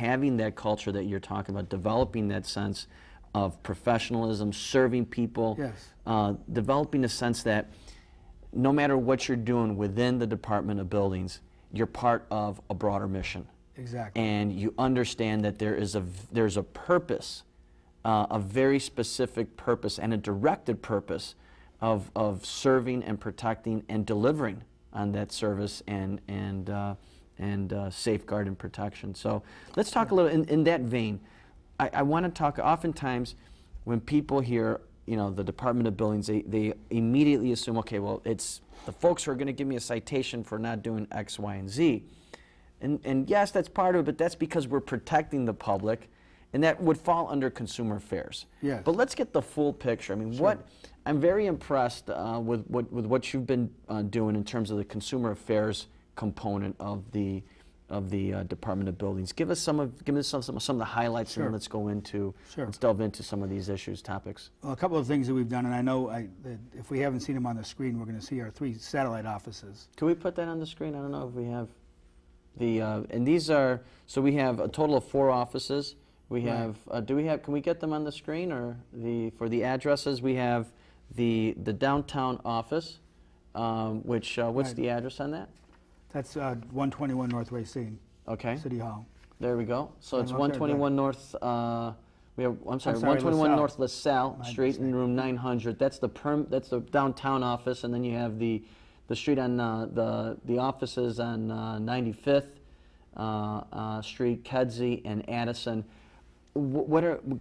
having that culture that you're talking about, developing that sense of professionalism, serving people, developing a sense that no matter what you're doing within the Department of Buildings, you're part of a broader mission. Exactly. And you understand that there's a purpose, a very specific purpose and a directed purpose of serving and protecting and delivering on that service and safeguard and protection. So let's talk a little in that vein. I want to talk, oftentimes when people hear, you know, the Department of Buildings, they immediately assume, okay, well, it's the folks who are going to give me a citation for not doing X, Y, and Z. And yes, that's part of it, but that's because we're protecting the public, and that would fall under consumer affairs. Yes. But let's get the full picture. I mean, I'm very impressed with what you've been doing in terms of the consumer affairs component of the Department of Buildings. Give us some of the highlights, and then let's go into let's delve into some of these topics. Well, a couple of things that we've done, and I know that if we haven't seen them on the screen, we're going to see our 3 satellite offices. Can we put that on the screen? I don't know if we have the and these are, so we have a total of 4 offices. We have can we get them on the screen, or for the addresses? We have the downtown office, which what's the address on that? That's 121 North Racine. Okay. City Hall. There we go. So it's 121 North. We have 121 North Lasalle Street in room 900. That's the downtown office, and then you have the street on the offices on 95th Street, Kedzie, and Addison.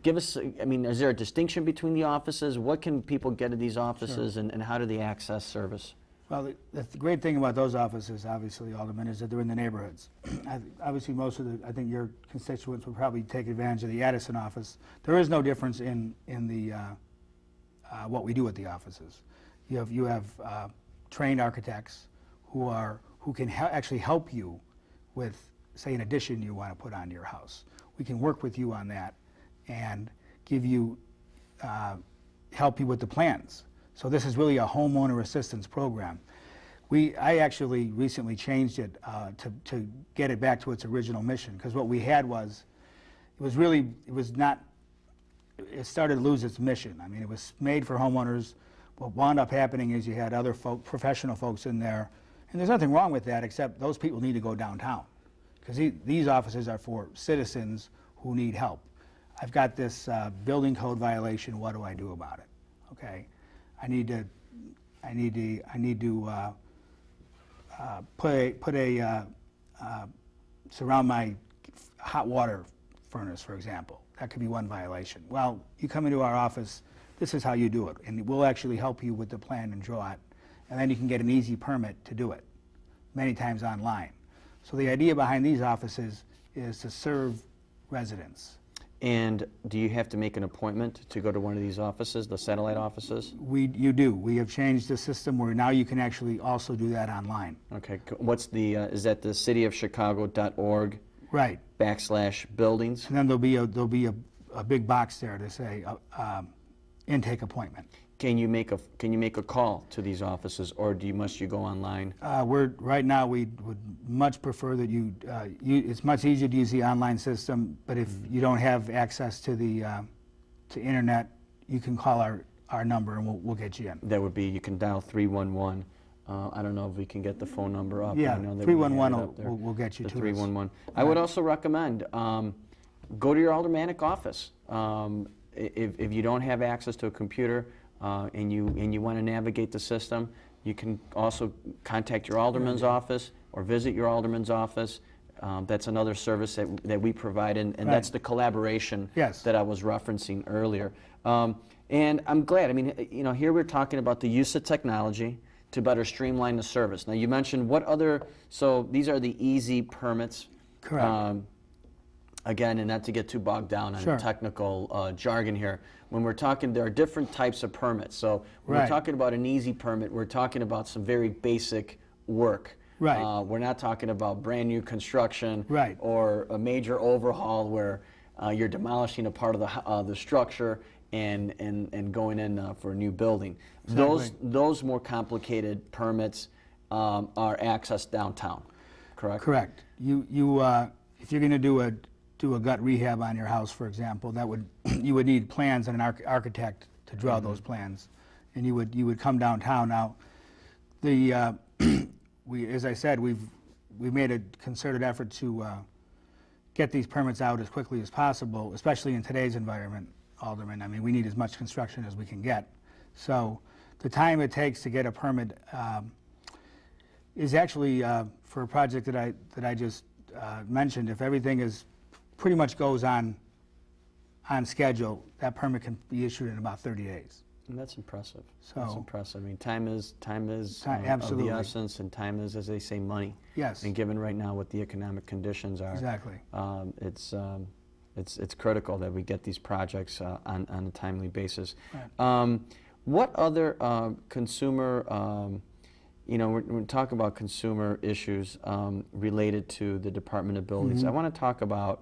Give us, I mean, is there a distinction between the offices? What can people get at these offices, and how do they access service? Well, the great thing about those offices, obviously, Alderman, is that they're in the neighborhoods. Obviously, most of I think your constituents will probably take advantage of the Addison office. There is no difference in the what we do at the offices. You have trained architects who can actually help you with, say, an addition you want to put onto your house. We can work with you on that and give you help you with the plans. So this is really a homeowner assistance program. I actually recently changed it to get it back to its original mission, because what we had was, it started to lose its mission. I mean, it was made for homeowners. What wound up happening is you had other professional folks in there, and there's nothing wrong with that, except those people need to go downtown, because these offices are for citizens who need help. I've got this building code violation. What do I do about it? Okay. I need to surround my hot water furnace, for example. That could be one violation. Well, you come into our office, this is how you do it, and we'll actually help you with the plan and draw it, and then you can get an easy permit to do it, many times online. So the idea behind these offices is to serve residents. And do you have to make an appointment to go to one of these offices, the satellite offices? You do. We have changed the system where now you can actually also do that online. Okay. What's the, is that the cityofchicago.org? Right. /buildings? And then there'll be a big box there to say intake appointment. Can you make a call to these offices, or must you go online? Right now we would much prefer that it's much easier to use the online system, but if you don't have access to the internet, you can call our number and we'll get you in. That would be, you can dial 311. I don't know if we can get the phone number up. Yeah, I know that 311 will get you to 311. I would also recommend go to your aldermanic office. If you don't have access to a computer, and you want to navigate the system, you can also contact your alderman's office or visit your alderman's office. That's another service that we provide, and that's the collaboration that I was referencing earlier. And I'm glad. I mean, you know, here we're talking about the use of technology to better streamline the service. Now, you mentioned what other, so these are the easy permits. Correct. Again, and not to get too bogged down on technical jargon here, when we're talking, there are different types of permits. So when we're talking about an easy permit, we're talking about some very basic work. Right. We're not talking about brand new construction or a major overhaul where you're demolishing a part of the structure and going in for a new building. Exactly. Those more complicated permits are accessed downtown, correct? Correct. If you're going to do a do a gut rehab on your house, for example, that would you would need plans and an architect to draw those plans, and you would come downtown. Now, the as I said, we've made a concerted effort to get these permits out as quickly as possible, especially in today's environment, Alderman. I mean, we need as much construction as we can get. So the time it takes to get a permit is actually for a project that I just mentioned. If everything is pretty much goes on schedule, that permit can be issued in about 30 days. And that's impressive. So that's impressive. I mean, time is absolutely of the essence, and time is, as they say, money. Yes. And given right now what the economic conditions are, Exactly. It's critical that we get these projects on a timely basis. Right. What other consumer, you know, we're talking about consumer issues related to the Department of Buildings. I want to talk about,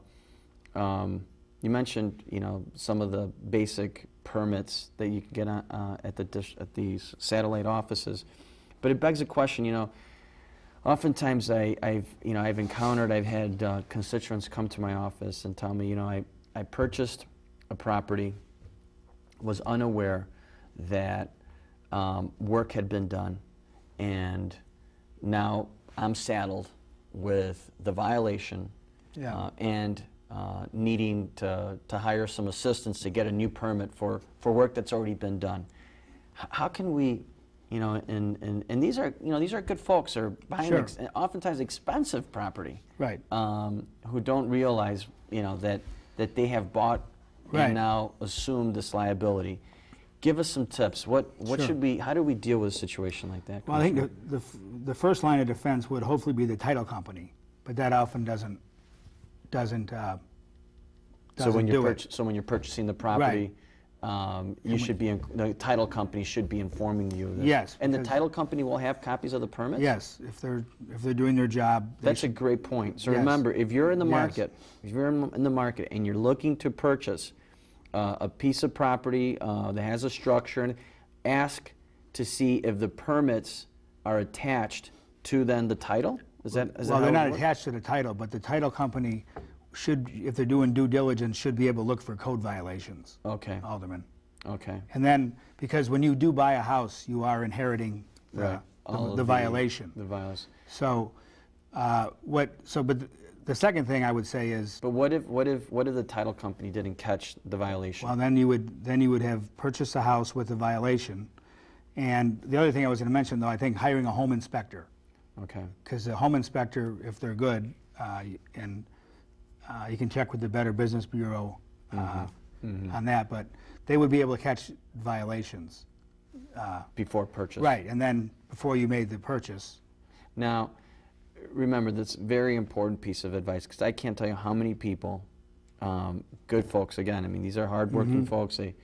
you mentioned, you know, some of the basic permits that you can get at these satellite offices, but it begs a question. You know, oftentimes I've had constituents come to my office and tell me, you know, I purchased a property, was unaware that work had been done, and now I'm saddled with the violation and needing to hire some assistance to get a new permit for work that's already been done. How can we, you know, and these are, you know, these are good folks who are buying oftentimes expensive property, right? Who don't realize, you know, that they have bought and now assumed this liability. Give us some tips. What should we? How do we deal with a situation like that? Well, I think the first line of defense would hopefully be the title company, but that often doesn't so when you're purchasing the property, you should be the title company should be informing you of this. Yes. And the title company will have copies of the permits? Yes, if they're doing their job. That's a great point. So remember, if you're in the market, and you're looking to purchase a piece of property that has a structure, and ask to see if the permits are attached to then the title? Is that well, they're not attached to the title, but the title company should, if they're doing due diligence, should be able to look for code violations. Okay. Alderman. Okay. And then, because when you do buy a house, you are inheriting the violation. The violation. So, but the second thing I would say is. But what if the title company didn't catch the violation? Well, then you would have purchased a house with a violation, and the other thing I was going to mention, though, I think hiring a home inspector. Okay. Because the home inspector, if they're good, and you can check with the Better Business Bureau on that, but they would be able to catch violations before purchase. Right, and then before you made the purchase. Now, remember this very important piece of advice, because I can't tell you how many people, good folks, again, I mean, these are hardworking folks. They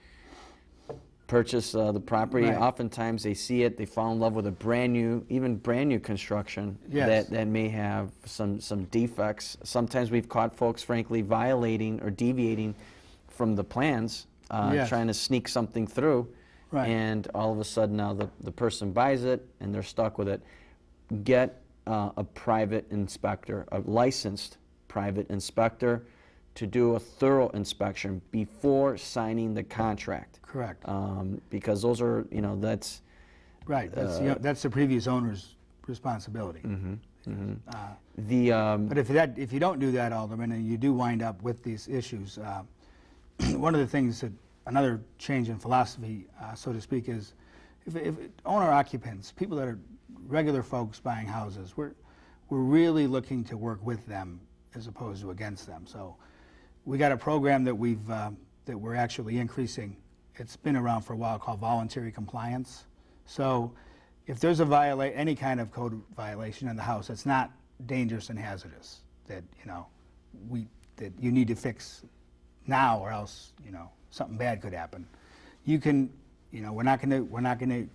purchase the property. Right. Oftentimes they see it, they fall in love with a even brand new construction that may have some defects. Sometimes we've caught folks, frankly, violating or deviating from the plans, trying to sneak something through, and all of a sudden now the person buys it and they're stuck with it. Get a private inspector, a licensed private inspector, to do a thorough inspection before signing the contract. Correct. Because those are, you know, that's right. That's the previous owner's responsibility. But if you don't do that, Alderman, and you do wind up with these issues, one of the things that another change in philosophy, so to speak, is if owner occupants, people that are regular folks buying houses, we're really looking to work with them as opposed to against them. So we got a program that we're actually increasing. It's been around for a while, called voluntary compliance. So if there's any kind of code violation in the house that's not dangerous and hazardous, that that you need to fix now, or else something bad could happen, you can, we're not going to